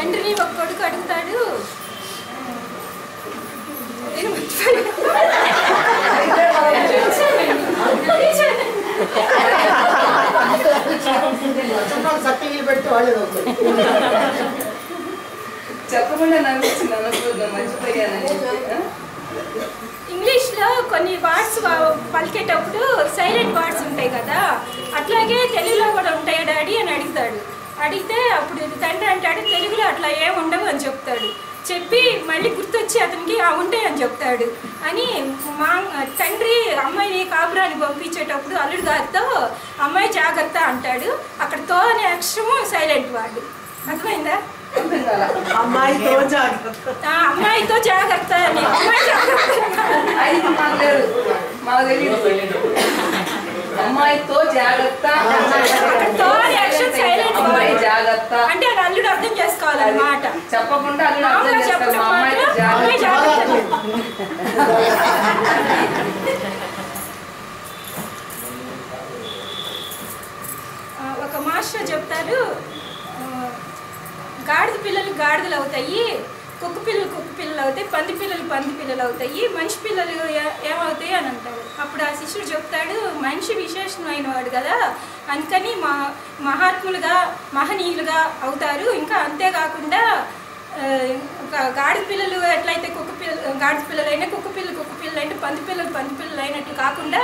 తండ్రిని ఒక కొడుకు అడుగుతాడు, చెప్పకుండా మర్చిపోయాను. ఇంగ్లీష్ లో కొన్ని వర్డ్స్ పలికేటప్పుడు సైలెంట్ వర్డ్స్ ఉంటాయి కదా, అట్లాగే తెలుగులో కూడా ఉంటాయా డాడీ అని అడుగుతాడు. అడిగితే అప్పుడు తండ్రి అంటాడు తెలుగులో అట్లా ఏమి ఉండవు అని చెప్తాడు. చెప్పి మళ్ళీ గుర్తొచ్చి అతనికి ఉంటాయి అని చెప్తాడు. అని మా తండ్రి అమ్మాయిని కాపురాన్ని పంపించేటప్పుడు అల్లుడు గారితో అమ్మాయి జాగ్రత్త అంటాడు. అక్కడ తో అనే అక్షరం సైలెంట్ వర్డ్. అర్థమైందా? అమ్మాయితో జాగ్రత్త, అమ్మాయితో జాగ్రత్త అని. అమ్మాయితో జాగ్రత్త అంటే అది అల్లుడు అర్థం చేసుకోవాలన్నమాట. చెప్పకుండా అల్లుడు అర్థం చేసుకోవాలి. అమ్మాయి ఒక మాస్టర్ చెప్తారు, గాడిద పిల్లలు గాడిదలు అవుతాయి, కుక్క పిల్లలు అవుతాయి, పంది పిల్లలు అవుతాయి, మనిషి పిల్లలు ఏమవుతాయి అని అంటాడు. అప్పుడు ఆ శిష్యుడు చెప్తాడు, మనిషి విశేషమైన వాడు కదా, అందుకని మహాత్ములుగా మహనీయులుగా అవుతారు. ఇంకా అంతేకాకుండా గాడిద పిల్లలు ఎట్లయితే గాడిద పిల్లలైనా కుక్క పిల్లలు అంటే పంది పిల్లలు అయినట్టు కాకుండా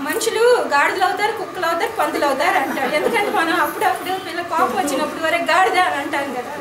మనుషులు గాడిదలు అవుతారు, కుక్కలు అవుతారు, పందులు అవుతారు అంటారు. ఎందుకంటే మనం అప్పుడప్పుడు పిల్లల కోపం వచ్చినప్పుడు వరకు గాడిద అని అంటాం కదా.